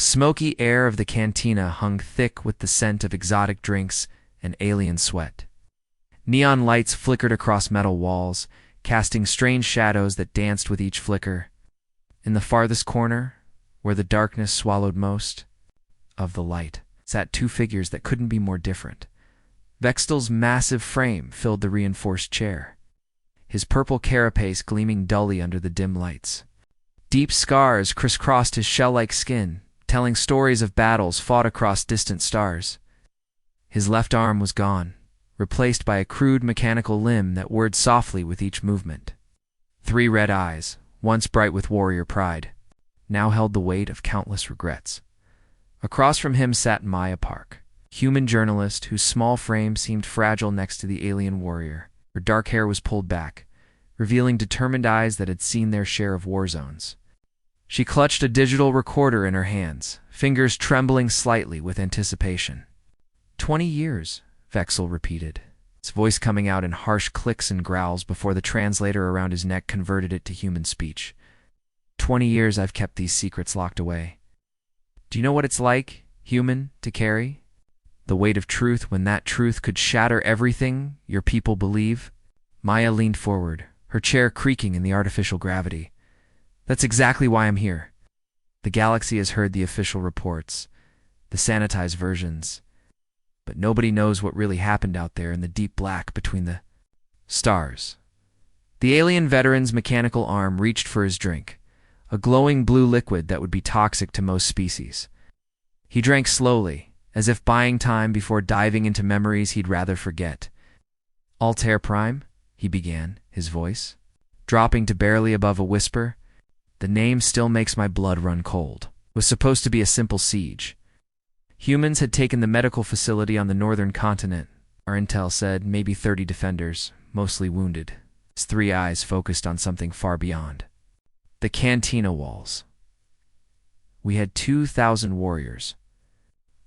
smoky air of the cantina hung thick with the scent of exotic drinks and alien sweat. Neon lights flickered across metal walls, casting strange shadows that danced with each flicker. In the farthest corner, where the darkness swallowed most of the light, sat two figures that couldn't be more different. Vextel's massive frame filled the reinforced chair, his purple carapace gleaming dully under the dim lights. Deep scars crisscrossed his shell-like skin, telling stories of battles fought across distant stars. His left arm was gone, replaced by a crude mechanical limb that whirred softly with each movement. 3 red eyes, once bright with warrior pride, now held the weight of countless regrets. Across from him sat Maya Park, human journalist whose small frame seemed fragile next to the alien warrior. Her dark hair was pulled back, revealing determined eyes that had seen their share of war zones. She clutched a digital recorder in her hands, fingers trembling slightly with anticipation. 20 years, Vexel repeated, its voice coming out in harsh clicks and growls before the translator around his neck converted it to human speech. 20 years I've kept these secrets locked away. Do you know what it's like, human, to carry? The weight of truth when that truth could shatter everything your people believe? Maya leaned forward, her chair creaking in the artificial gravity. That's exactly why I'm here. The galaxy has heard the official reports, the sanitized versions, but nobody knows what really happened out there in the deep black between the stars. The alien veteran's mechanical arm reached for his drink, a glowing blue liquid that would be toxic to most species. He drank slowly, as if buying time before diving into memories he'd rather forget. Altair Prime, he began, his voice dropping to barely above a whisper. The name still makes my blood run cold. Was supposed to be a simple siege. Humans had taken the medical facility on the northern continent. Our intel said maybe 30 defenders, mostly wounded. His 3 eyes focused on something far beyond. The cantina walls. We had 2,000 warriors.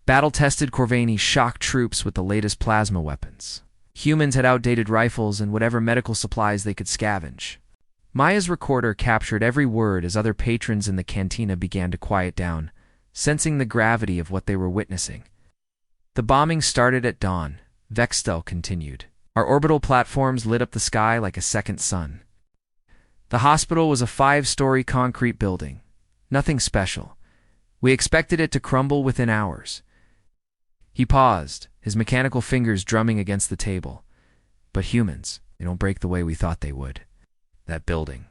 Battle-tested Corvani shock troops with the latest plasma weapons. Humans had outdated rifles and whatever medical supplies they could scavenge. Maya's recorder captured every word as other patrons in the cantina began to quiet down, sensing the gravity of what they were witnessing. The bombing started at dawn, Vextel continued. Our orbital platforms lit up the sky like a second sun. The hospital was a 5-story concrete building. Nothing special. We expected it to crumble within hours. He paused, his mechanical fingers drumming against the table. But humans, they don't break the way we thought they would. That building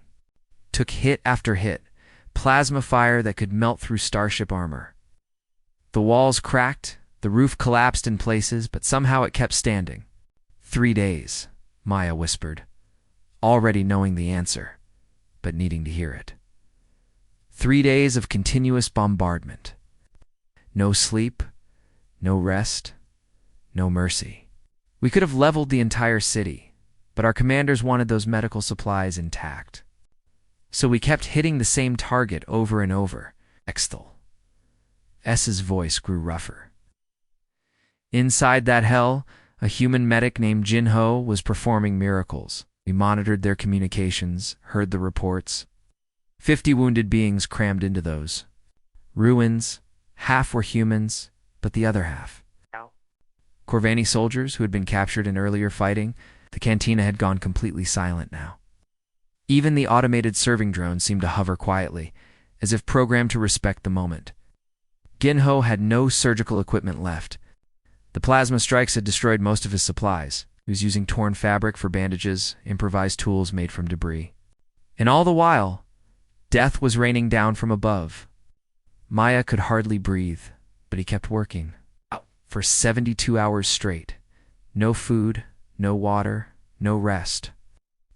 took hit after hit, plasma fire that could melt through starship armor. The walls cracked, the roof collapsed in places, but somehow it kept standing. 3 days, Maya whispered, already knowing the answer, but needing to hear it. 3 days of continuous bombardment. No sleep, no rest, no mercy. We could have leveled the entire city, but our commanders wanted those medical supplies intact. So we kept hitting the same target over and over. Vextel. S's voice grew rougher. Inside that hell, a human medic named Jinho was performing miracles. We monitored their communications, heard the reports. 50 wounded beings crammed into those ruins. Half were humans, but the other half. Corvani soldiers who had been captured in earlier fighting. The cantina had gone completely silent now. Even the automated serving drones seemed to hover quietly, as if programmed to respect the moment. Ginho had no surgical equipment left. The plasma strikes had destroyed most of his supplies. He was using torn fabric for bandages, improvised tools made from debris. And all the while, death was raining down from above. Maya could hardly breathe, but he kept working. For 72 hours straight. No food, no water, no rest.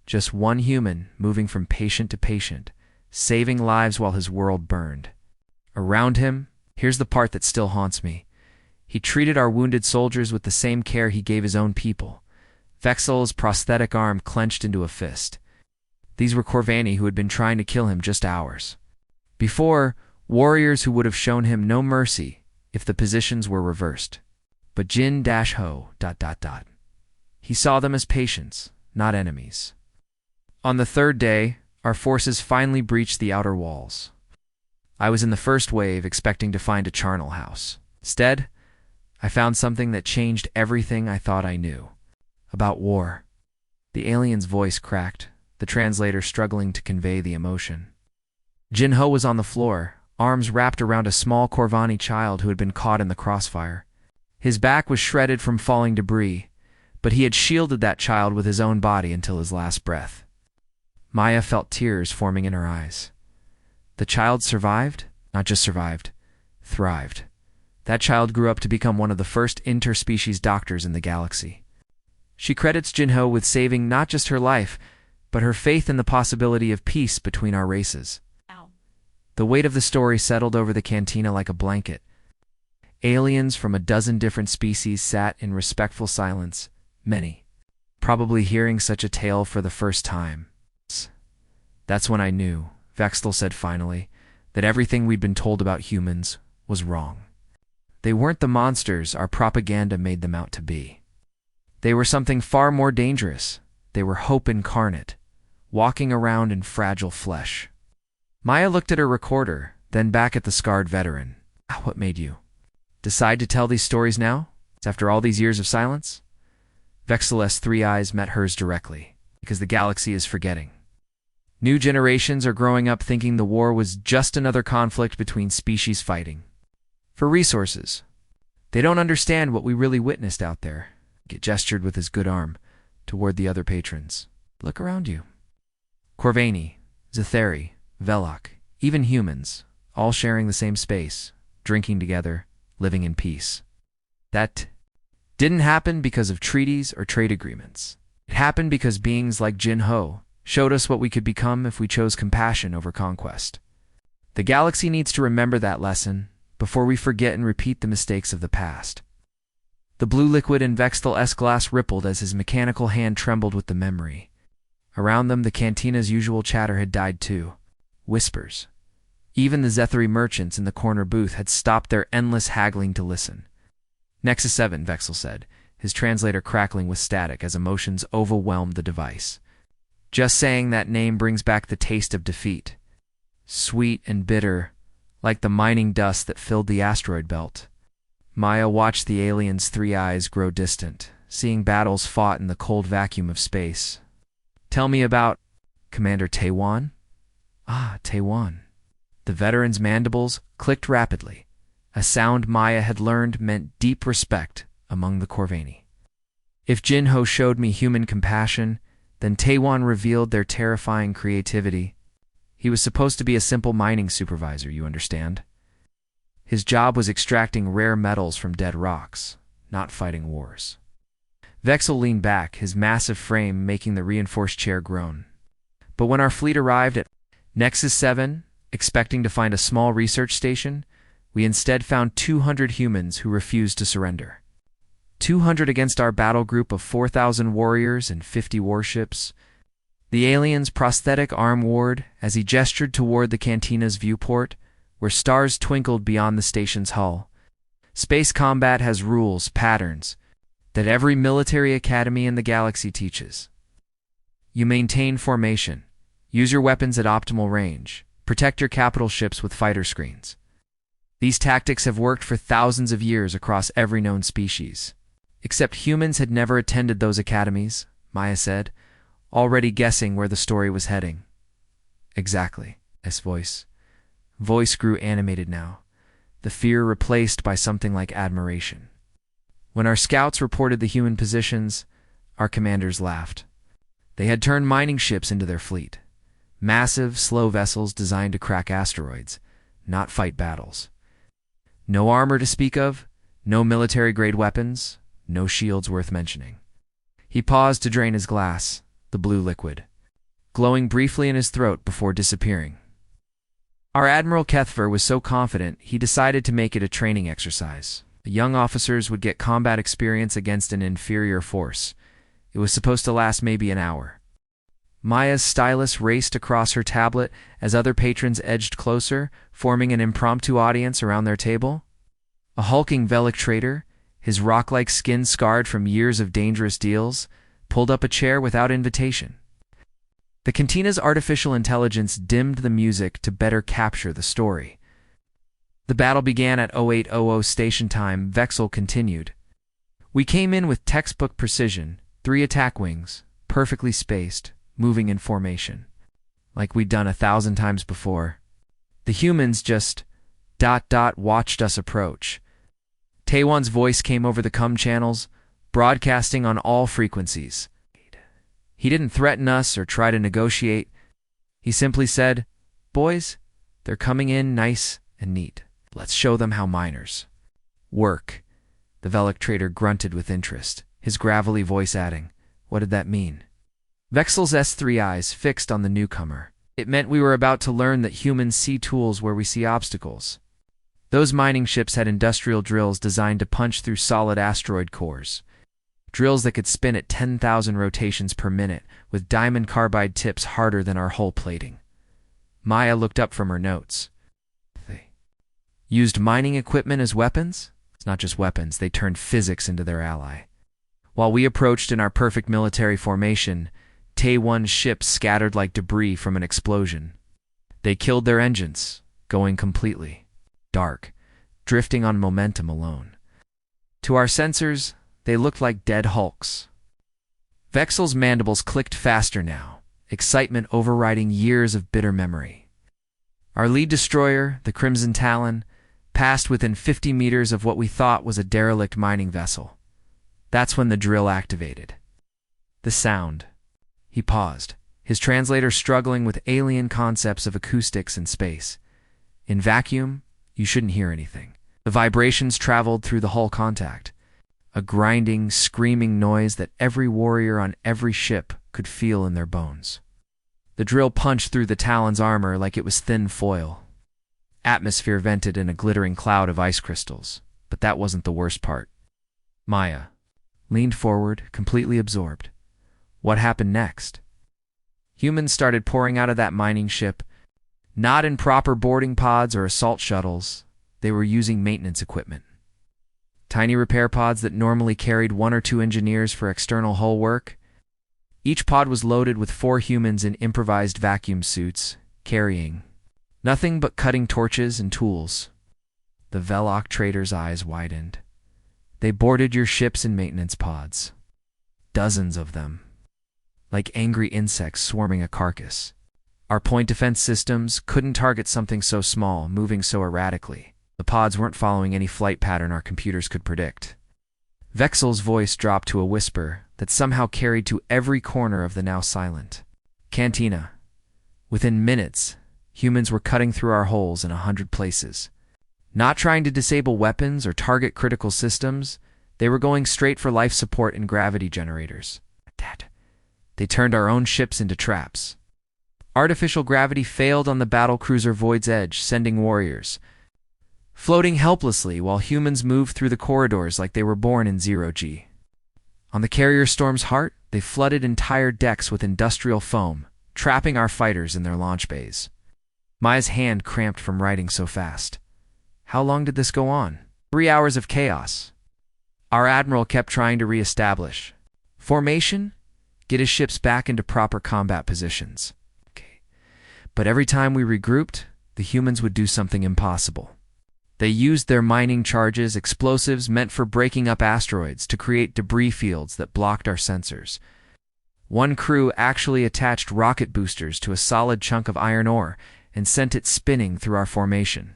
Just one human moving from patient to patient, saving lives while his world burned. Around him, here's the part that still haunts me. He treated our wounded soldiers with the same care he gave his own people. Vexel's prosthetic arm clenched into a fist. These were Corvani who had been trying to kill him just hours before, warriors who would have shown him no mercy if the positions were reversed. But Jin-Ho... He saw them as patients, not enemies. On the 3rd day, our forces finally breached the outer walls. I was in the first wave expecting to find a charnel house. Instead, I found something that changed everything I thought I knew. About war. The alien's voice cracked, the translator struggling to convey the emotion. Jin-Ho was on the floor, arms wrapped around a small Corvani child who had been caught in the crossfire. His back was shredded from falling debris, but he had shielded that child with his own body until his last breath. Maya felt tears forming in her eyes. The child survived? Not just survived, thrived. That child grew up to become one of the first interspecies doctors in the galaxy. She credits Jin-Ho with saving not just her life, but her faith in the possibility of peace between our races. The weight of the story settled over the cantina like a blanket. Aliens from a dozen different species sat in respectful silence, many, probably hearing such a tale for the first time. That's when I knew, Vextel said finally, that everything we'd been told about humans was wrong. They weren't the monsters our propaganda made them out to be. They were something far more dangerous. They were hope incarnate, walking around in fragile flesh. Maya looked at her recorder, then back at the scarred veteran. What made you decide to tell these stories now, after all these years of silence? Vextel's three eyes met hers directly, because the galaxy is forgetting. New generations are growing up thinking the war was just another conflict between species fighting for resources. They don't understand what we really witnessed out there. Get gestured with his good arm toward the other patrons. Look around you. Corvani, Zetheri, Velok, even humans, all sharing the same space, drinking together, living in peace. That didn't happen because of treaties or trade agreements. It happened because beings like Jin-Ho showed us what we could become if we chose compassion over conquest. The galaxy needs to remember that lesson before we forget and repeat the mistakes of the past. The blue liquid in Vextel's glass rippled as his mechanical hand trembled with the memory. Around them, the cantina's usual chatter had died too. Whispers. Even the Zetheri merchants in the corner booth had stopped their endless haggling to listen. Nexus 7, Vextel said, his translator crackling with static as emotions overwhelmed the device. Just saying that name brings back the taste of defeat. Sweet and bitter, like the mining dust that filled the asteroid belt. Maya watched the alien's three eyes grow distant, seeing battles fought in the cold vacuum of space. Tell me about Commander Taiwan? Ah, Taiwan. The veteran's mandibles clicked rapidly, a sound Maya had learned meant deep respect among the Corvani. If Jin-Ho showed me human compassion, then Taiwan revealed their terrifying creativity. He was supposed to be a simple mining supervisor, you understand? His job was extracting rare metals from dead rocks, not fighting wars. Vextel leaned back, his massive frame making the reinforced chair groan. But when our fleet arrived at Nexus 7, expecting to find a small research station, we instead found 200 humans who refused to surrender. 200 against our battle group of 4,000 warriors and 50 warships. The alien's prosthetic arm wavered as he gestured toward the cantina's viewport, where stars twinkled beyond the station's hull. Space combat has rules, patterns, that every military academy in the galaxy teaches. You maintain formation, use your weapons at optimal range, protect your capital ships with fighter screens. These tactics have worked for thousands of years across every known species. Except humans had never attended those academies, Maya said, already guessing where the story was heading. Exactly, his voice. Voice grew animated now, the fear replaced by something like admiration. When our scouts reported the human positions, our commanders laughed. They had turned mining ships into their fleet. Massive, slow vessels designed to crack asteroids, not fight battles. No armor to speak of, no military-grade weapons, no shields worth mentioning. He paused to drain his glass, the blue liquid, glowing briefly in his throat before disappearing. Our Admiral Kethver was so confident he decided to make it a training exercise. The young officers would get combat experience against an inferior force. It was supposed to last maybe an hour. Maya's stylus raced across her tablet as other patrons edged closer, forming an impromptu audience around their table. A hulking Velic trader, his rock-like skin scarred from years of dangerous deals, pulled up a chair without invitation. The cantina's artificial intelligence dimmed the music to better capture the story. The battle began at 0800 station time. Vexel continued. We came in with textbook precision, 3 attack wings, perfectly spaced, moving in formation, like we'd done 1,000 times before. The humans just ... watched us approach. Taewan's voice came over the comm channels, broadcasting on all frequencies. He didn't threaten us or try to negotiate. He simply said, "Boys, they're coming in nice and neat. Let's show them how miners work." The Velic trader grunted with interest, his gravelly voice adding, "What did that mean?" Vexel's S3 eyes fixed on the newcomer. It meant we were about to learn that humans see tools where we see obstacles. Those mining ships had industrial drills designed to punch through solid asteroid cores. Drills that could spin at 10,000 rotations per minute, with diamond carbide tips harder than our hull plating. Maya looked up from her notes. They used mining equipment as weapons? It's not just weapons, they turned physics into their ally. While we approached in our perfect military formation, Taewan's ships scattered like debris from an explosion. They killed their engines, going completely dark, drifting on momentum alone. To our sensors, they looked like dead hulks. Vexel's mandibles clicked faster now, excitement overriding years of bitter memory. Our lead destroyer, the Crimson Talon, passed within 50 meters of what we thought was a derelict mining vessel. That's when the drill activated. The sound. He paused, his translator struggling with alien concepts of acoustics and space. In vacuum, you shouldn't hear anything. The vibrations traveled through the hull contact, a grinding, screaming noise that every warrior on every ship could feel in their bones. The drill punched through the Talon's armor like it was thin foil. Atmosphere vented in a glittering cloud of ice crystals, but that wasn't the worst part. Maya leaned forward, completely absorbed. What happened next? Humans started pouring out of that mining ship, not in proper boarding pods or assault shuttles. They were using maintenance equipment. Tiny repair pods that normally carried 1 or 2 engineers for external hull work. Each pod was loaded with 4 humans in improvised vacuum suits, carrying nothing but cutting torches and tools. The Velic trader's eyes widened. They boarded your ships in maintenance pods. Dozens of them, like angry insects swarming a carcass. Our point defense systems couldn't target something so small, moving so erratically. The pods weren't following any flight pattern our computers could predict. Vexel's voice dropped to a whisper that somehow carried to every corner of the now silent cantina. Within minutes, humans were cutting through our holes in 100 places. Not trying to disable weapons or target critical systems, they were going straight for life support and gravity generators. They turned our own ships into traps. Artificial gravity failed on the battlecruiser Void's Edge, sending warriors floating helplessly while humans moved through the corridors like they were born in zero-G. On the carrier Storm's heart, they flooded entire decks with industrial foam, trapping our fighters in their launch bays. Maya's hand cramped from writing so fast. How long did this go on? 3 hours of chaos. Our admiral kept trying to re-establish formation, get his ships back into proper combat positions. But every time we regrouped, the humans would do something impossible. They used their mining charges, explosives meant for breaking up asteroids, to create debris fields that blocked our sensors. One crew actually attached rocket boosters to a solid chunk of iron ore and sent it spinning through our formation.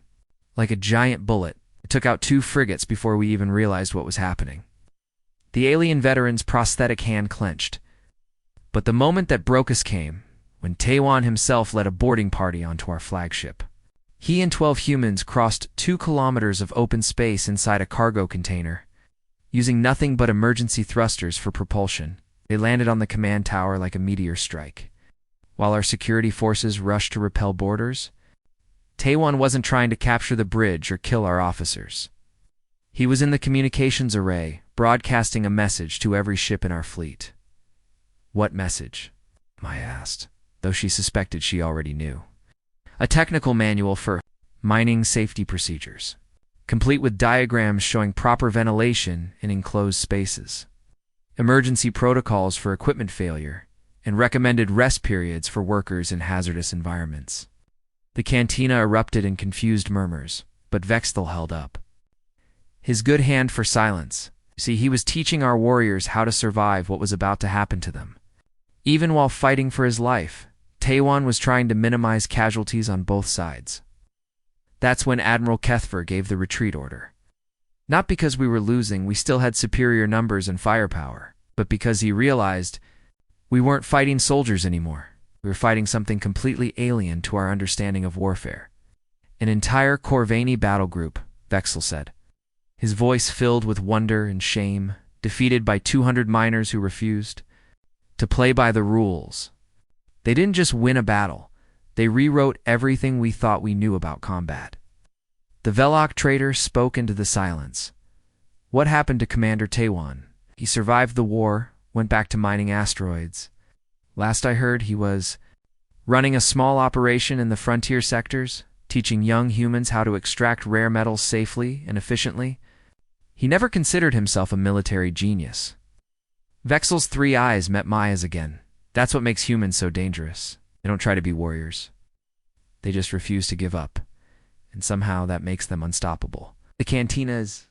Like a giant bullet, it took out 2 frigates before we even realized what was happening. The alien veteran's prosthetic hand clenched. But the moment that broke us came, when Taewan himself led a boarding party onto our flagship. He and 12 humans crossed 2 kilometers of open space inside a cargo container. Using nothing but emergency thrusters for propulsion, they landed on the command tower like a meteor strike. While our security forces rushed to repel boarders, Taewan wasn't trying to capture the bridge or kill our officers. He was in the communications array, broadcasting a message to every ship in our fleet. What message? Maya asked, though she suspected she already knew. A technical manual for mining safety procedures, complete with diagrams showing proper ventilation in enclosed spaces, emergency protocols for equipment failure, and recommended rest periods for workers in hazardous environments. The cantina erupted in confused murmurs. but Vexthal held up his good hand for silence. See, he was teaching our warriors how to survive what was about to happen to them. Even while fighting for his life, Taiwan was trying to minimize casualties on both sides. That's when Admiral Kethver gave the retreat order. Not because we were losing, we still had superior numbers and firepower, but because he realized we weren't fighting soldiers anymore. We were fighting something completely alien to our understanding of warfare. An entire Corvani battle group, Vexthal said, his voice filled with wonder and shame, defeated by 200 miners who refused to play by the rules. They didn't just win a battle, they rewrote everything we thought we knew about combat. The Velok trader spoke into the silence. What happened to Commander Taiwan? He survived the war, went back to mining asteroids. Last I heard, he was running a small operation in the frontier sectors, teaching young humans how to extract rare metals safely and efficiently. He never considered himself a military genius. Vexthal's 3 eyes met Maya's again. That's what makes humans so dangerous. They don't try to be warriors. They just refuse to give up. And somehow that makes them unstoppable. The cantina's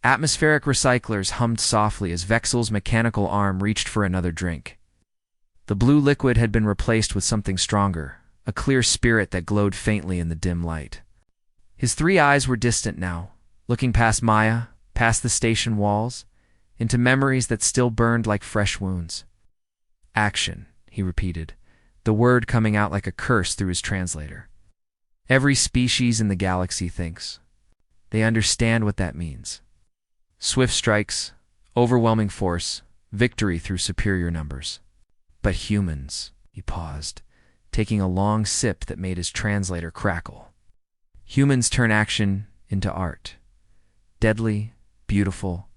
atmospheric recyclers hummed softly as Vexthal's mechanical arm reached for another drink. The blue liquid had been replaced with something stronger, a clear spirit that glowed faintly in the dim light. His 3 eyes were distant now, looking past Maya, past the station walls, into memories that still burned like fresh wounds. Action, he repeated, the word coming out like a curse through his translator. Every species in the galaxy thinks. They understand what that means. Swift strikes, overwhelming force, victory through superior numbers. But humans, he paused, taking a long sip that made his translator crackle. Humans turn action into art. Deadly, beautiful,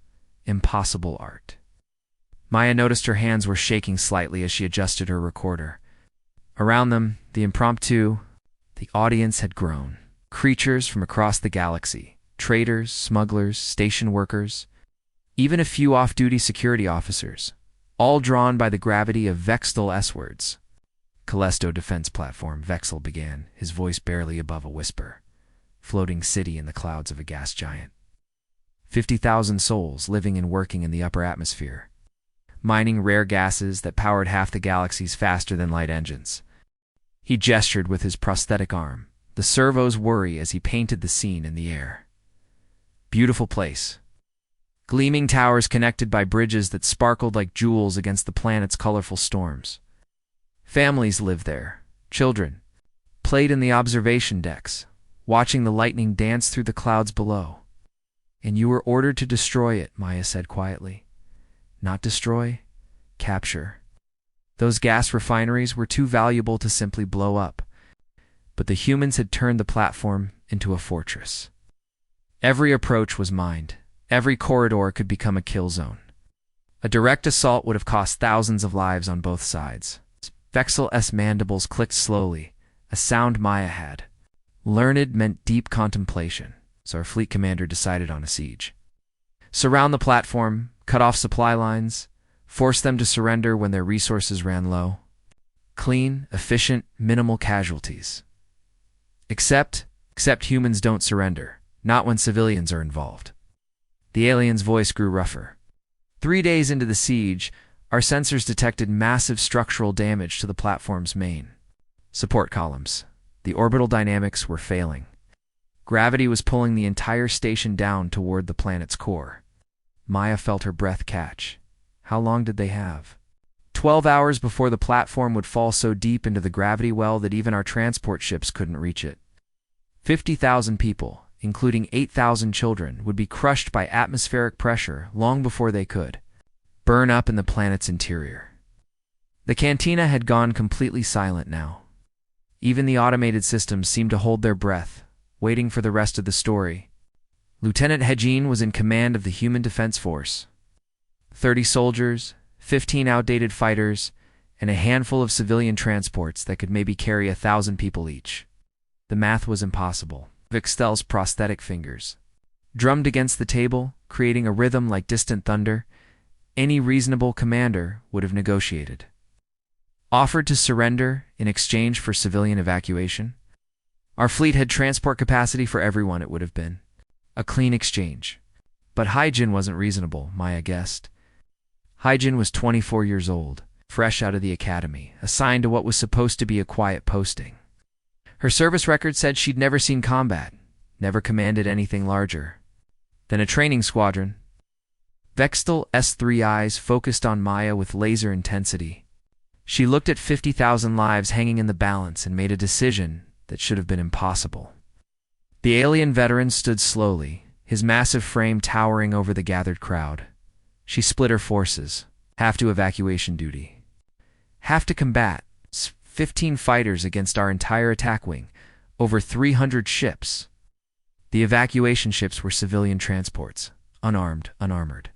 impossible art. Maya noticed her hands were shaking slightly as she adjusted her recorder. Around them, the audience had grown. Creatures from across the galaxy, traders, smugglers, station workers, even a few off-duty security officers, all drawn by the gravity of Vexthal words. Kallesto defense platform, Vexthal began, his voice barely above a whisper. Floating city in the clouds of a gas giant. 50,000 souls living and working in the upper atmosphere, mining rare gases that powered half the galaxies faster than light engines. He gestured with his prosthetic arm, the servos whirring as he painted the scene in the air. Beautiful place. Gleaming towers connected by bridges that sparkled like jewels against the planet's colorful storms. Families lived there. Children played in the observation decks, watching the lightning dance through the clouds below. And you were ordered to destroy it, Maya said quietly. Not destroy, capture. Those gas refineries were too valuable to simply blow up. But the humans had turned the platform into a fortress. Every approach was mined. Every corridor could become a kill zone. A direct assault would have cost thousands of lives on both sides. Vexthal's mandibles clicked slowly, a sound Maya had. Learned meant deep contemplation, so our fleet commander decided on a siege. Surround the platform, cut off supply lines, force them to surrender when their resources ran low. Clean, efficient, minimal casualties. Except humans don't surrender, not when civilians are involved. The alien's voice grew rougher. 3 days into the siege, our sensors detected massive structural damage to the platform's main support columns. The orbital dynamics were failing. Gravity was pulling the entire station down toward the planet's core. Maya felt her breath catch. How long did they have? 12 hours before the platform would fall so deep into the gravity well that even our transport ships couldn't reach it. 50,000 people, including 8,000 children, would be crushed by atmospheric pressure long before they could burn up in the planet's interior. The cantina had gone completely silent now. Even the automated systems seemed to hold their breath, waiting for the rest of the story. Lieutenant Hejin was in command of the Human Defense Force. 30 soldiers, 15 outdated fighters, and a handful of civilian transports that could maybe carry 1,000 people each. The math was impossible. Vexthal's prosthetic fingers drummed against the table, creating a rhythm like distant thunder. Any reasonable commander would have negotiated. Offered to surrender in exchange for civilian evacuation? Our fleet had transport capacity for everyone, it would have been. A clean exchange. But Hyjin wasn't reasonable, Maya guessed. Hyjin was 24 years old, fresh out of the academy, assigned to what was supposed to be a quiet posting. Her service record said she'd never seen combat, never commanded anything larger than a training squadron. Vextel's 3 eyes focused on Maya with laser intensity. She looked at 50,000 lives hanging in the balance and made a decision that should have been impossible. The alien veteran stood slowly, his massive frame towering over the gathered crowd. She split her forces, half to evacuation duty, half to combat. 15 fighters against our entire attack wing, over 300 ships. The evacuation ships were civilian transports, unarmed, unarmored.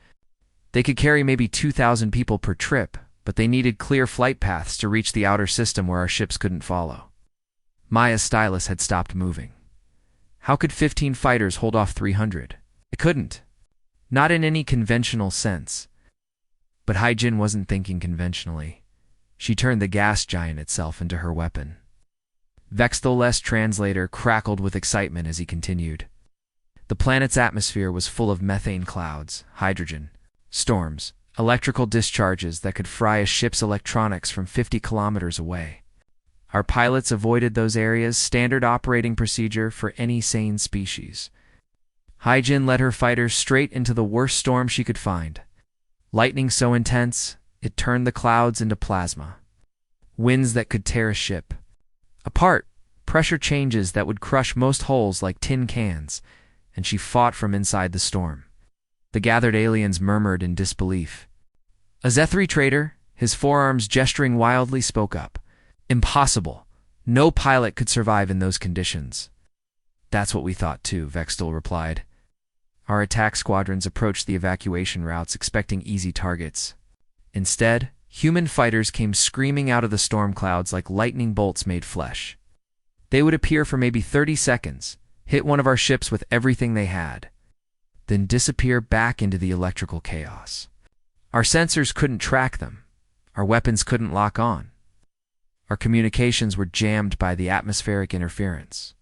They could carry maybe 2,000 people per trip, but they needed clear flight paths to reach the outer system where our ships couldn't follow. Maya's stylus had stopped moving. How could 15 fighters hold off 300? It couldn't. Not in any conventional sense. But Hyjin wasn't thinking conventionally. She turned the gas giant itself into her weapon. Vextel's translator crackled with excitement as he continued. The planet's atmosphere was full of methane clouds, hydrogen, storms, electrical discharges that could fry a ship's electronics from 50 kilometers away. Our pilots avoided those areas, standard operating procedure for any sane species. Hyjin led her fighters straight into the worst storm she could find. Lightning so intense, it turned the clouds into plasma. Winds that could tear a ship apart, pressure changes that would crush most hulls like tin cans, and she fought from inside the storm. The gathered aliens murmured in disbelief. A Zethri trader, his forearms gesturing wildly, spoke up. Impossible. No pilot could survive in those conditions. That's what we thought too, Vextel replied. Our attack squadrons approached the evacuation routes expecting easy targets. Instead, human fighters came screaming out of the storm clouds like lightning bolts made flesh. They would appear for maybe 30 seconds, hit one of our ships with everything they had, then disappear back into the electrical chaos. Our sensors couldn't track them. Our weapons couldn't lock on. Our communications were jammed by the atmospheric interference.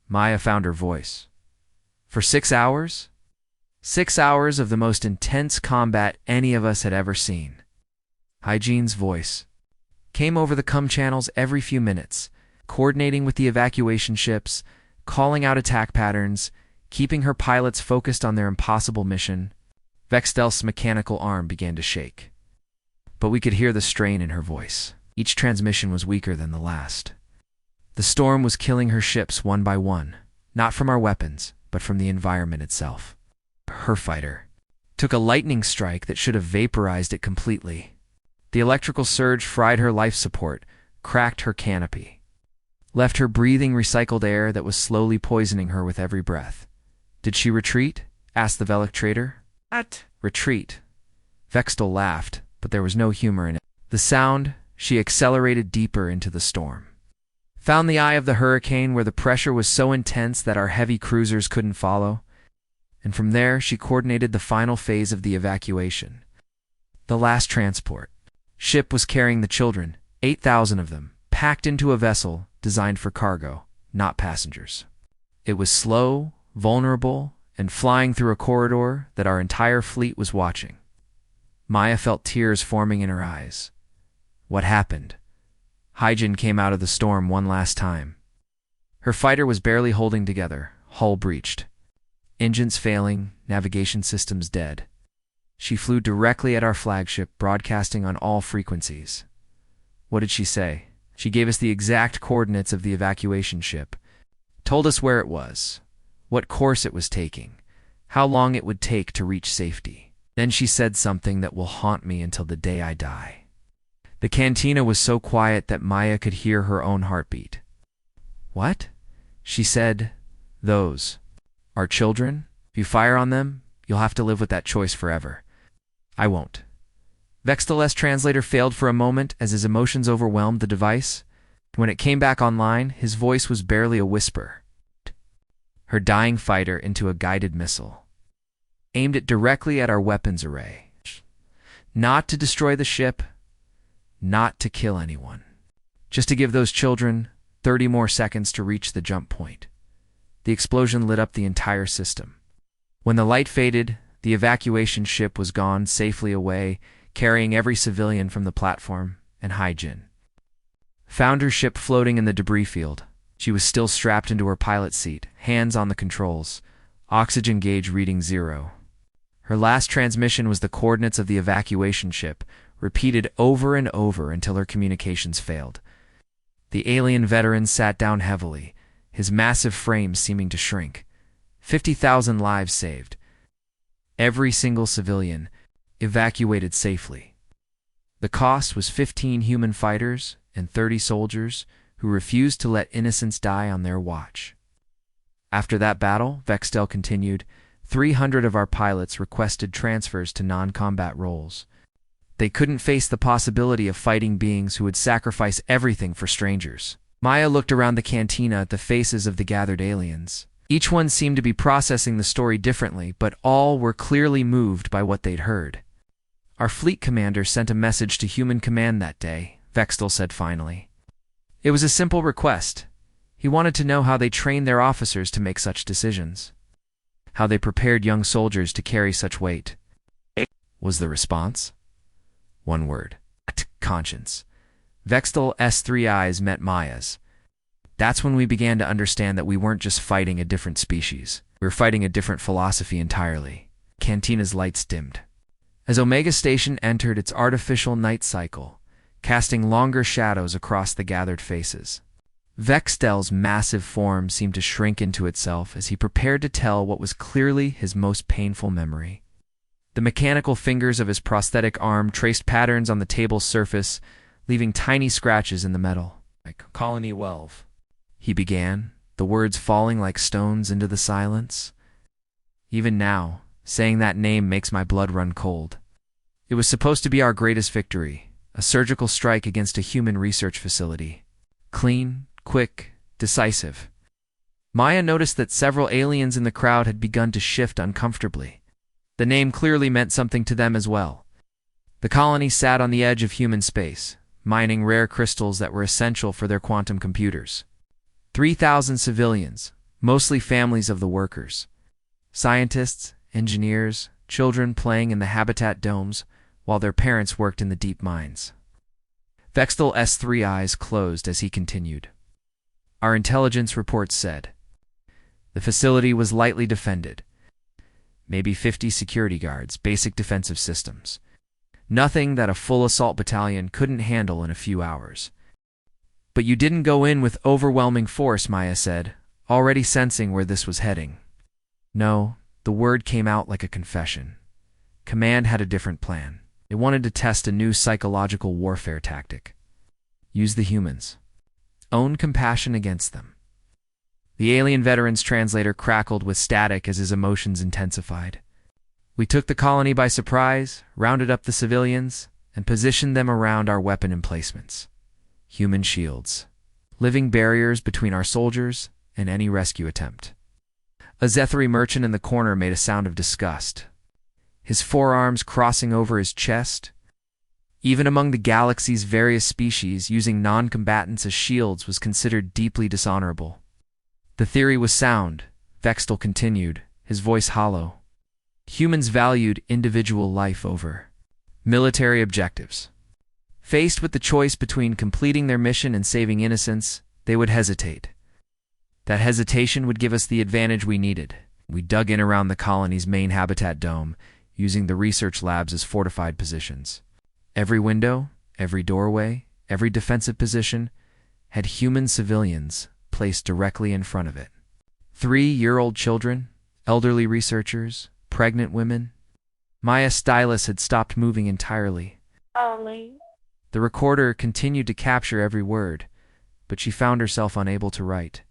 Maya found her voice. For 6 hours? 6 hours of the most intense combat any of us had ever seen. Hyjin's voice came over the comm channels every few minutes, coordinating with the evacuation ships, calling out attack patterns, keeping her pilots focused on their impossible mission. Vextel's mechanical arm began to shake. But we could hear the strain in her voice. Each transmission was weaker than the last. The storm was killing her ships one by one, not from our weapons, but from the environment itself. Her fighter took a lightning strike that should have vaporized it completely. The electrical surge fried her life support, cracked her canopy, left her breathing recycled air that was slowly poisoning her with every breath. Did she retreat? Asked the Velic trader. Retreat. Vextel laughed, but there was no humor in it. The sound, she accelerated deeper into the storm. Found the eye of the hurricane where the pressure was so intense that our heavy cruisers couldn't follow. And from there, she coordinated the final phase of the evacuation. The last transport. Ship was carrying the children, 8,000 of them, packed into a vessel designed for cargo, not passengers. It was slow, vulnerable, and flying through a corridor that our entire fleet was watching. Maya felt tears forming in her eyes. What happened? Hyjin came out of the storm one last time. Her fighter was barely holding together, hull breached. Engines failing, navigation systems dead. She flew directly at our flagship, broadcasting on all frequencies. What did she say? She gave us the exact coordinates of the evacuation ship, told us where it was, what course it was taking, how long it would take to reach safety. Then she said something that will haunt me until the day I die. The cantina was so quiet that Maya could hear her own heartbeat. What? She said, those are children. If you fire on them, you'll have to live with that choice forever. I won't. Vextel's translator failed for a moment as his emotions overwhelmed the device. When it came back online, his voice was barely a whisper. Her dying fighter into a guided missile. Aimed it directly at our weapons array. Not to destroy the ship, not to kill anyone. Just to give those children 30 more seconds to reach the jump point. The explosion lit up the entire system. When the light faded, the evacuation ship was gone safely away, carrying every civilian from the platform and Hyjin. Found her ship floating in the debris field. She was still strapped into her pilot seat, hands on the controls, oxygen gauge reading 0. Her last transmission was the coordinates of the evacuation ship, repeated over and over until her communications failed. The alien veteran sat down heavily, his massive frame seeming to shrink. 50,000 lives saved. Every single civilian evacuated safely. The cost was 15 human fighters and 30 soldiers who refused to let innocents die on their watch. After that battle, Vextel continued, 300 of our pilots requested transfers to non-combat roles. They couldn't face the possibility of fighting beings who would sacrifice everything for strangers. Maya looked around the cantina at the faces of the gathered aliens. Each one seemed to be processing the story differently, but all were clearly moved by what they'd heard. Our fleet commander sent a message to Human Command that day, Vextel said finally. It was a simple request. He wanted to know how they trained their officers to make such decisions. How they prepared young soldiers to carry such weight. Was the response? One word. Conscience. Vextel's 3 eyes met Maya's. That's when we began to understand that we weren't just fighting a different species. We were fighting a different philosophy entirely. Cantina's lights dimmed. As Omega Station entered its artificial night cycle, casting longer shadows across the gathered faces. Vextel's massive form seemed to shrink into itself as he prepared to tell what was clearly his most painful memory. The mechanical fingers of his prosthetic arm traced patterns on the table's surface, leaving tiny scratches in the metal. Colony 12. He began, the words falling like stones into the silence. Even now, saying that name makes my blood run cold. It was supposed to be our greatest victory. A surgical strike against a human research facility. Clean, quick, decisive. Maya noticed that several aliens in the crowd had begun to shift uncomfortably. The name clearly meant something to them as well. The colony sat on the edge of human space, mining rare crystals that were essential for their quantum computers. 3,000 civilians, mostly families of the workers. Scientists, engineers, children playing in the habitat domes, while their parents worked in the deep mines. Vextel's 3 eyes closed as he continued. Our intelligence reports said. The facility was lightly defended. Maybe 50 security guards, basic defensive systems. Nothing that a full assault battalion couldn't handle in a few hours. But you didn't go in with overwhelming force, Maya said, already sensing where this was heading. No, the word came out like a confession. Command had a different plan. It wanted to test a new psychological warfare tactic. Use the humans. Own compassion against them. The alien veteran's translator crackled with static as his emotions intensified. We took the colony by surprise, rounded up the civilians, and positioned them around our weapon emplacements. Human shields. Living barriers between our soldiers and any rescue attempt. A Zethari merchant in the corner made a sound of disgust. His forearms crossing over his chest. Even among the galaxy's various species, using non-combatants as shields was considered deeply dishonorable. The theory was sound, Vextel continued, his voice hollow. Humans valued individual life over military objectives. Faced with the choice between completing their mission and saving innocents, they would hesitate. That hesitation would give us the advantage we needed. We dug in around the colony's main habitat dome, using the research labs as fortified positions. Every window, every doorway, every defensive position had human civilians placed directly in front of it. 3-year-old children, elderly researchers, pregnant women. Maya's stylus had stopped moving entirely. Only. The recorder continued to capture every word, but she found herself unable to write.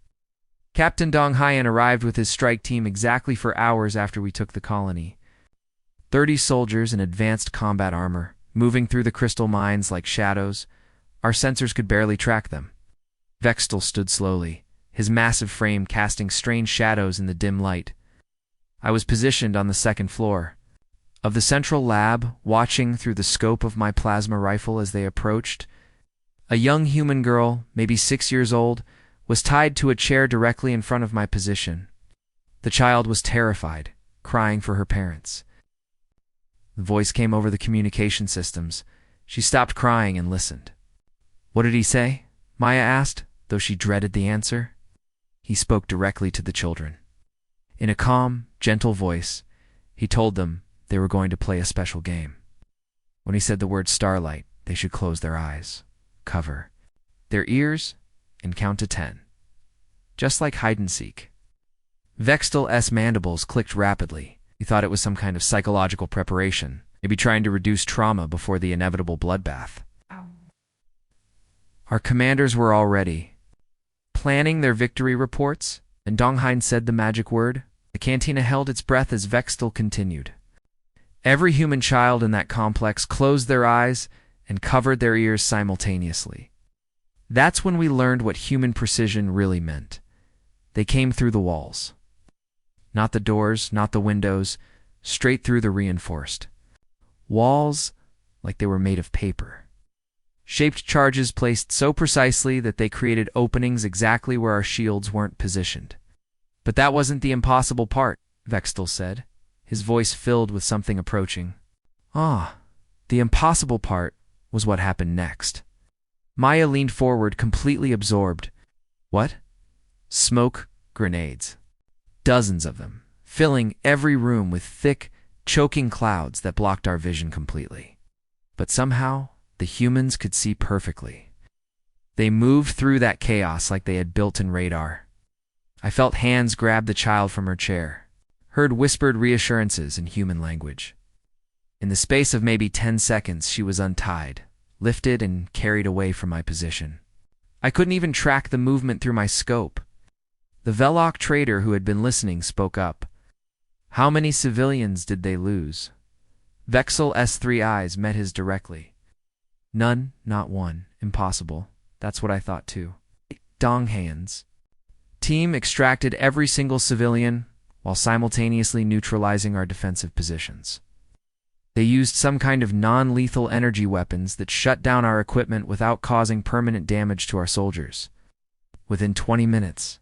Captain Dong Hyan arrived with his strike team exactly 4 hours after we took the colony. 30 soldiers in advanced combat armor, moving through the crystal mines like shadows. Our sensors could barely track them. Vextel stood slowly, his massive frame casting strange shadows in the dim light. I was positioned on the 2nd floor of the central lab, watching through the scope of my plasma rifle as they approached. A young human girl, maybe 6 years old, was tied to a chair directly in front of my position. The child was terrified, crying for her parents. The voice came over the communication systems. She stopped crying and listened. "What did he say?" Maya asked, though she dreaded the answer. He spoke directly to the children. In a calm, gentle voice, he told them they were going to play a special game. When he said the word starlight, they should close their eyes, cover their ears, and count to 10. Just like hide-and-seek. Vextel's mandibles clicked rapidly. He thought it was some kind of psychological preparation, maybe trying to reduce trauma before the inevitable bloodbath. Our commanders were all ready, planning their victory reports, and Donghain said the magic word. The cantina held its breath as Vextel continued. Every human child in that complex closed their eyes and covered their ears simultaneously. That's when we learned what human precision really meant. They came through the walls. Not the doors, not the windows, straight through the reinforced walls, like they were made of paper. Shaped charges placed so precisely that they created openings exactly where our shields weren't positioned. But that wasn't the impossible part, Vextel said, his voice filled with something approaching. The impossible part was what happened next. Maya leaned forward, completely absorbed. What? Smoke grenades. Dozens of them, filling every room with thick, choking clouds that blocked our vision completely. But somehow, the humans could see perfectly. They moved through that chaos like they had built-in radar. I felt hands grab the child from her chair, heard whispered reassurances in human language. In the space of maybe 10 seconds, she was untied, lifted, and carried away from my position. I couldn't even track the movement through my scope. The Velok trader who had been listening spoke up. How many civilians did they lose? Vextel's 3 eyes met his directly. None, not one. Impossible. That's what I thought too. Donghain's team extracted every single civilian while simultaneously neutralizing our defensive positions. They used some kind of non-lethal energy weapons that shut down our equipment without causing permanent damage to our soldiers. Within 20 minutes,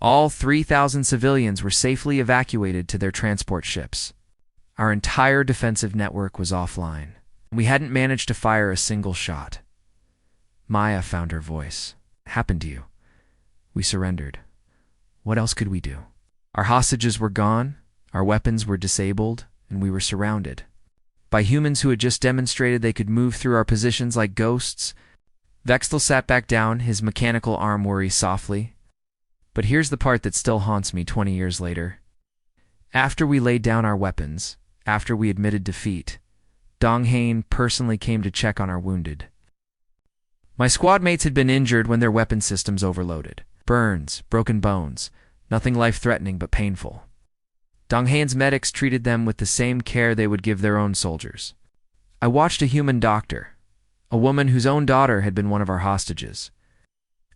all 3,000 civilians were safely evacuated to their transport ships. Our entire defensive network was offline. We hadn't managed to fire a single shot. Maya found her voice. Happened to you. We surrendered. What else could we do? Our hostages were gone, our weapons were disabled, and we were surrounded by humans who had just demonstrated they could move through our positions like ghosts. Vextel sat back down, his mechanical arm worry softly. But here's the part that still haunts me 20 years later. After we laid down our weapons, after we admitted defeat, Donghain personally came to check on our wounded. My squad mates had been injured when their weapon systems overloaded. Burns, broken bones, nothing life-threatening but painful. Donghain's medics treated them with the same care they would give their own soldiers. I watched a human doctor, a woman whose own daughter had been one of our hostages.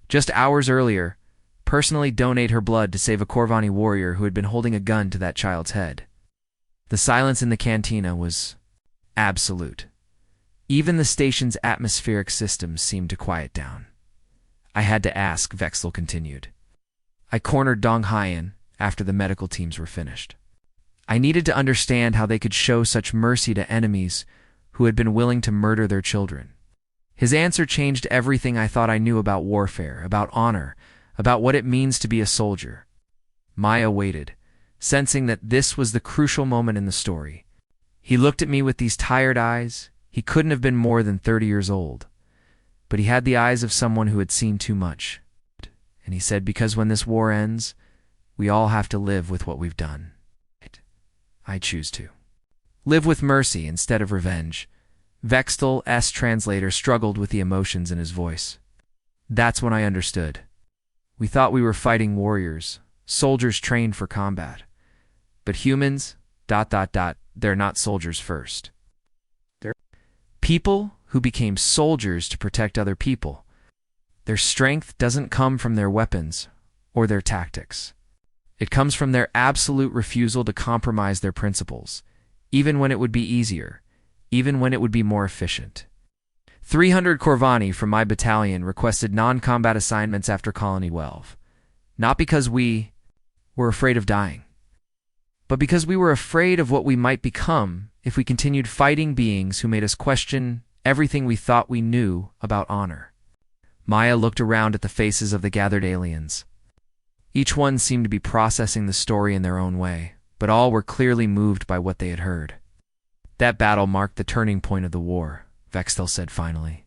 Just hours earlier, personally donate her blood to save a Korvani warrior who had been holding a gun to that child's head. The silence in the cantina was absolute. Even the station's atmospheric systems seemed to quiet down. I had to ask, Vextel continued. I cornered Donghain after the medical teams were finished. I needed to understand how they could show such mercy to enemies who had been willing to murder their children. His answer changed everything I thought I knew about warfare, about honor, about what it means to be a soldier. Maya waited, sensing that this was the crucial moment in the story. He looked at me with these tired eyes. He couldn't have been more than 30 years old, but he had the eyes of someone who had seen too much. And he said, because when this war ends, we all have to live with what we've done. I choose to. Live with mercy instead of revenge. Vextel's translator struggled with the emotions in his voice. That's when I understood. We thought we were fighting warriors, soldiers trained for combat. But humans, ... they're not soldiers first. They're people who became soldiers to protect other people. Their strength doesn't come from their weapons or their tactics. It comes from their absolute refusal to compromise their principles, even when it would be easier, even when it would be more efficient. 300 Corvani from my battalion requested non-combat assignments after Colony 12. Not because we were afraid of dying, but because we were afraid of what we might become if we continued fighting beings who made us question everything we thought we knew about honor. Maya looked around at the faces of the gathered aliens. Each one seemed to be processing the story in their own way, but all were clearly moved by what they had heard. That battle marked the turning point of the war, Vextel said finally.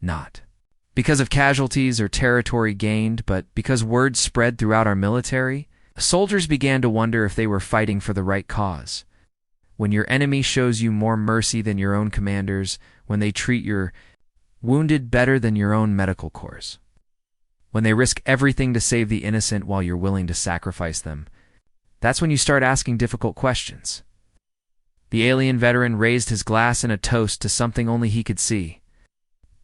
Not because of casualties or territory gained, but because word spread throughout our military. Soldiers began to wonder if they were fighting for the right cause. When your enemy shows you more mercy than your own commanders, when they treat your wounded better than your own medical corps, when they risk everything to save the innocent while you're willing to sacrifice them, that's when you start asking difficult questions. The alien veteran raised his glass in a toast to something only he could see.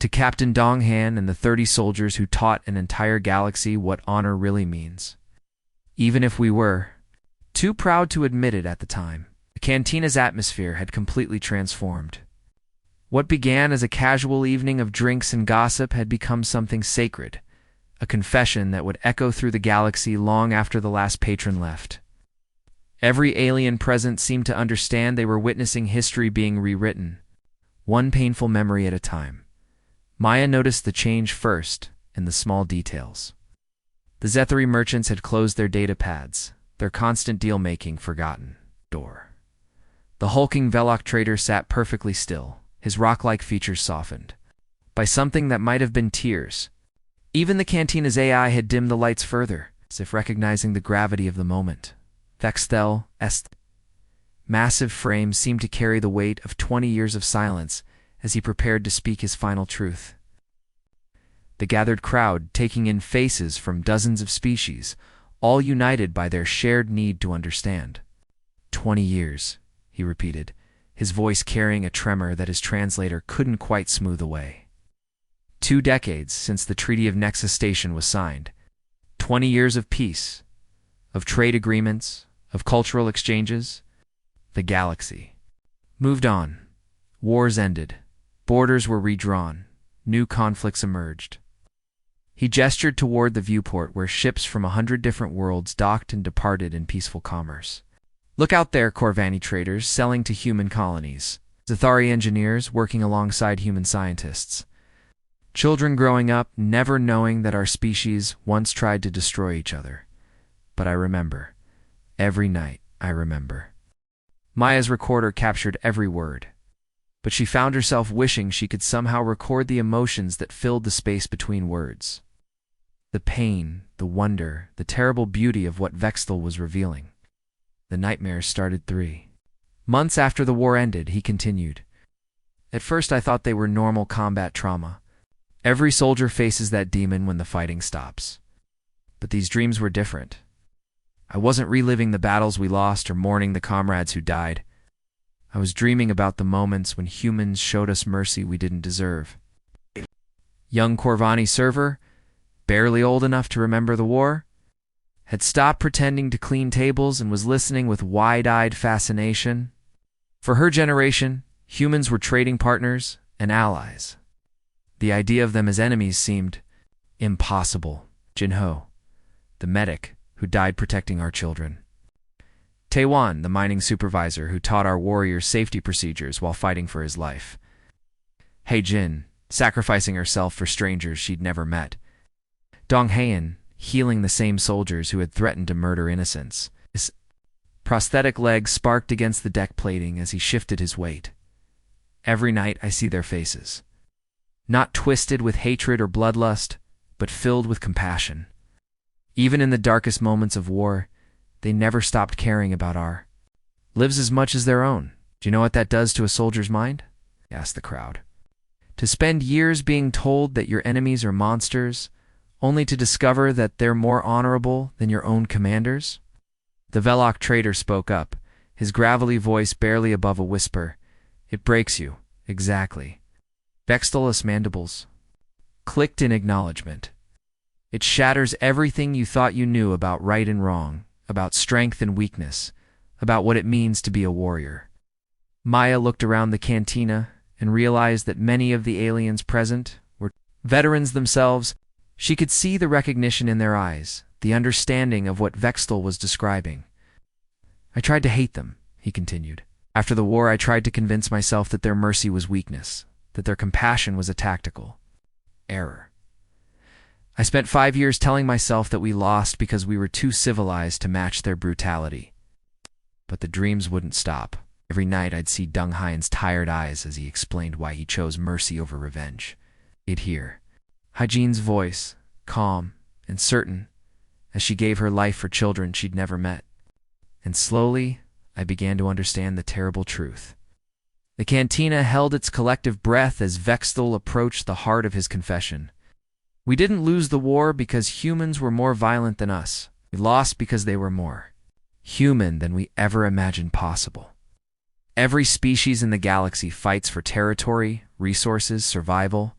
To Captain Donghan and the 30 soldiers who taught an entire galaxy what honor really means. Even if we were too proud to admit it at the time, the cantina's atmosphere had completely transformed. What began as a casual evening of drinks and gossip had become something sacred, a confession that would echo through the galaxy long after the last patron left. Every alien present seemed to understand they were witnessing history being rewritten, one painful memory at a time. Maya noticed the change first in the small details. The Zethari merchants had closed their data pads, their constant deal-making forgotten. The hulking Velok trader sat perfectly still, his rock-like features softened by something that might have been tears. Even the cantina's AI had dimmed the lights further, as if recognizing the gravity of the moment. Vextel's massive frame seemed to carry the weight of 20 years of silence as he prepared to speak his final truth. The gathered crowd, taking in faces from dozens of species, all united by their shared need to understand. 20 years, he repeated, his voice carrying a tremor that his translator couldn't quite smooth away. 2 decades since the Treaty of Nexus Station was signed. 20 years of peace, of trade agreements, of cultural exchanges. The galaxy moved on. Wars ended. Borders were redrawn. New conflicts emerged. He gestured toward the viewport where ships from 100 different worlds docked and departed in peaceful commerce. Look out there, Corvani traders selling to human colonies. Zethari engineers working alongside human scientists. Children growing up never knowing that our species once tried to destroy each other. But I remember. Every night, I remember. Maya's recorder captured every word. But she found herself wishing she could somehow record the emotions that filled the space between words. The pain, the wonder, the terrible beauty of what Vextel was revealing. The nightmares started 3 months after the war ended, he continued. At first I thought they were normal combat trauma. Every soldier faces that demon when the fighting stops. But these dreams were different. I wasn't reliving the battles we lost or mourning the comrades who died. I was dreaming about the moments when humans showed us mercy we didn't deserve. Young Corvani server, barely old enough to remember the war, had stopped pretending to clean tables and was listening with wide-eyed fascination. For her generation, humans were trading partners and allies. The idea of them as enemies seemed impossible. Jinho, the medic who died protecting our children. Taiwan, the mining supervisor who taught our warriors safety procedures while fighting for his life. Hei Jin, sacrificing herself for strangers she'd never met. Dong Hayan, healing the same soldiers who had threatened to murder innocents. His prosthetic leg sparked against the deck plating as he shifted his weight. Every night I see their faces. Not twisted with hatred or bloodlust, but filled with compassion. Even in the darkest moments of war, they never stopped caring about our lives as much as their own. Do you know what that does to a soldier's mind? Asked the crowd. To spend years being told that your enemies are monsters, only to discover that they're more honorable than your own commanders? The Velok trader spoke up, his gravelly voice barely above a whisper. It breaks you, exactly. Vextel's mandibles clicked in acknowledgement. It shatters everything you thought you knew about right and wrong, about strength and weakness, about what it means to be a warrior. Maya looked around the cantina, and realized that many of the aliens present were veterans themselves. She could see the recognition in their eyes, the understanding of what Vextel was describing. "I tried to hate them," he continued. "After the war, I tried to convince myself that their mercy was weakness, that their compassion was a tactical error. I spent 5 years telling myself that we lost because we were too civilized to match their brutality. But the dreams wouldn't stop. Every night I'd see Deng Haiyan's tired eyes as he explained why he chose mercy over revenge. I'd hear Haijian's voice, calm and certain, as she gave her life for children she'd never met. And slowly, I began to understand the terrible truth." The cantina held its collective breath as Vextel approached the heart of his confession. "We didn't lose the war because humans were more violent than us. We lost because they were more human than we ever imagined possible. Every species in the galaxy fights for territory, resources, survival.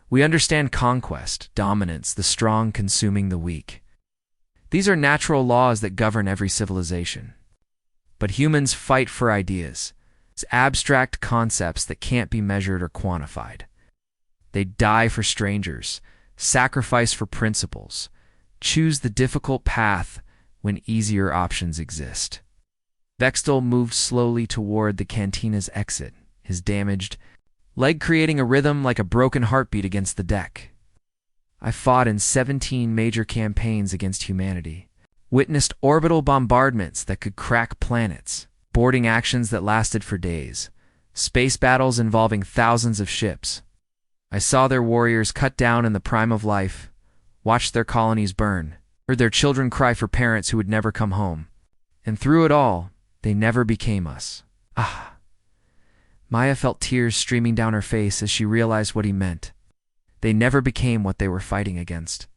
We understand conquest, dominance, the strong consuming the weak. These are natural laws that govern every civilization. But humans fight for ideas, abstract concepts that can't be measured or quantified. They die for strangers, sacrifice for principles, choose the difficult path when easier options exist." Vextel moved slowly toward the cantina's exit, his damaged leg creating a rhythm like a broken heartbeat against the deck. "I fought in 17 major campaigns against humanity, witnessed orbital bombardments that could crack planets, boarding actions that lasted for days, space battles involving thousands of ships. I saw their warriors cut down in the prime of life, watched their colonies burn, heard their children cry for parents who would never come home. And through it all, they never became us." Ah! Maya felt tears streaming down her face as she realized what he meant. They never became what they were fighting against.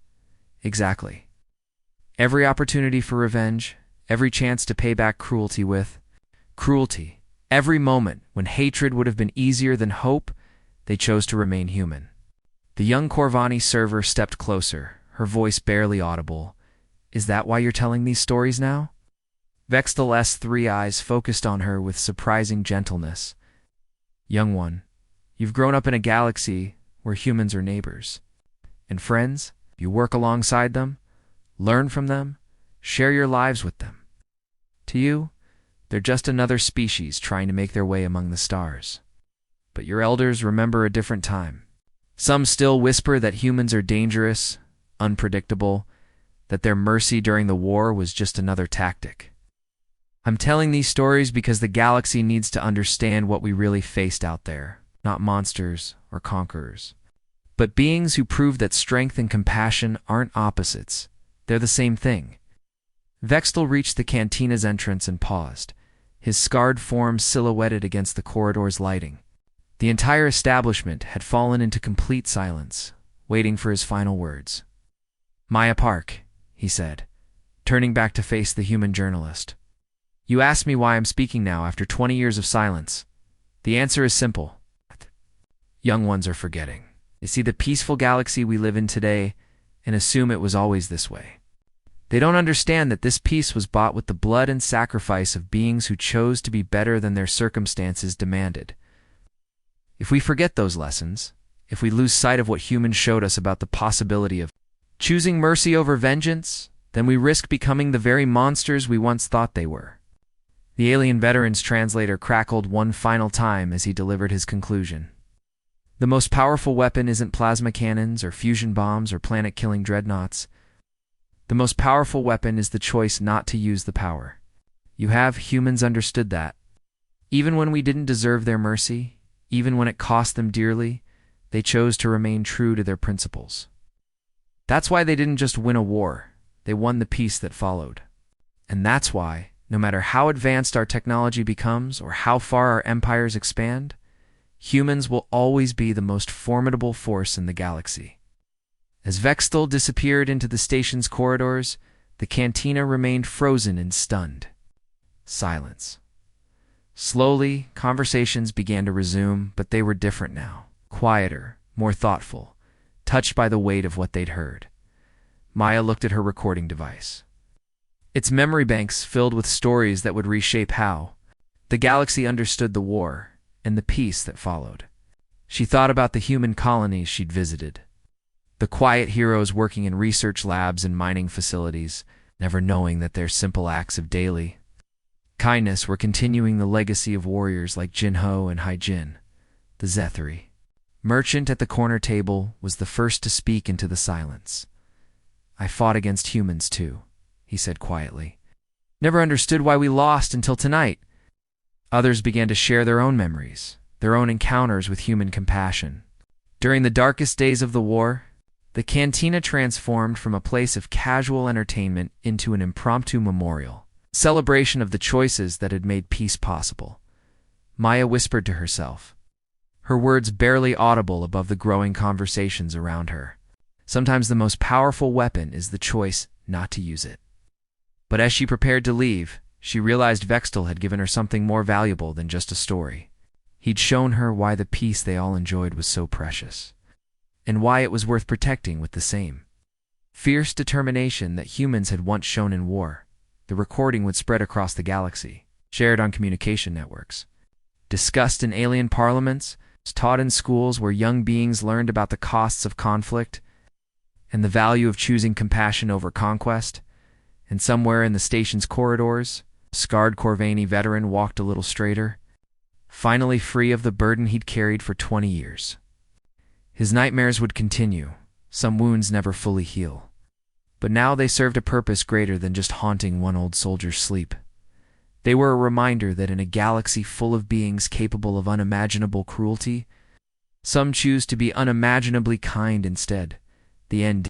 Exactly. Every opportunity for revenge, every chance to pay back cruelty with cruelty, every moment when hatred would have been easier than hope, they chose to remain human. The young Corvani server stepped closer, her voice barely audible. "Is that why you're telling these stories now?" Vextel's 3 eyes focused on her with surprising gentleness. "Young one, you've grown up in a galaxy where humans are neighbors and friends. You work alongside them, learn from them, share your lives with them. To you, they're just another species trying to make their way among the stars. But your elders remember a different time. Some still whisper that humans are dangerous, unpredictable, that their mercy during the war was just another tactic. I'm telling these stories because the galaxy needs to understand what we really faced out there, not monsters or conquerors, but beings who prove that strength and compassion aren't opposites. They're the same thing." Vextel reached the cantina's entrance and paused, his scarred form silhouetted against the corridor's lighting. The entire establishment had fallen into complete silence, waiting for his final words. "Maya Park," he said, turning back to face the human journalist. "You asked me why I'm speaking now after 20 years of silence. The answer is simple. Young ones are forgetting. They see the peaceful galaxy we live in today and assume it was always this way. They don't understand that this peace was bought with the blood and sacrifice of beings who chose to be better than their circumstances demanded. If we forget those lessons, if we lose sight of what humans showed us about the possibility of choosing mercy over vengeance, then we risk becoming the very monsters we once thought they were." The alien veteran's translator crackled one final time as he delivered his conclusion. "The most powerful weapon isn't plasma cannons or fusion bombs or planet-killing dreadnoughts. The most powerful weapon is the choice not to use the power. Humans understood that. Even when we didn't deserve their mercy, even when it cost them dearly, they chose to remain true to their principles. That's why they didn't just win a war, they won the peace that followed. And that's why, no matter how advanced our technology becomes or how far our empires expand, humans will always be the most formidable force in the galaxy." As Vextel disappeared into the station's corridors, the cantina remained frozen in stunned silence. Slowly, conversations began to resume, but they were different now. Quieter, more thoughtful, touched by the weight of what they'd heard. Maya looked at her recording device. Its memory banks filled with stories that would reshape how the galaxy understood the war, and the peace that followed. She thought about the human colonies she'd visited, the quiet heroes working in research labs and mining facilities, never knowing that their simple acts of daily kindness were continuing the legacy of warriors like Jinho and Haijin, the Zethari. Merchant at the corner table was the first to speak into the silence. "I fought against humans too," he said quietly. "Never understood why we lost until tonight." Others began to share their own memories, their own encounters with human compassion. During the darkest days of the war, the cantina transformed from a place of casual entertainment into an impromptu memorial, celebration of the choices that had made peace possible. Maya whispered to herself, her words barely audible above the growing conversations around her. Sometimes the most powerful weapon is the choice not to use it. But as she prepared to leave, she realized Vextel had given her something more valuable than just a story. He'd shown her why the peace they all enjoyed was so precious, and why it was worth protecting with the same fierce determination that humans had once shown in war. The recording would spread across the galaxy, shared on communication networks, discussed in alien parliaments, taught in schools where young beings learned about the costs of conflict and the value of choosing compassion over conquest. And somewhere in the station's corridors, a scarred Corvani veteran walked a little straighter, finally free of the burden he'd carried for 20 years. His nightmares would continue, some wounds never fully heal. But now they served a purpose greater than just haunting one old soldier's sleep. They were a reminder that in a galaxy full of beings capable of unimaginable cruelty, some choose to be unimaginably kind instead. The end.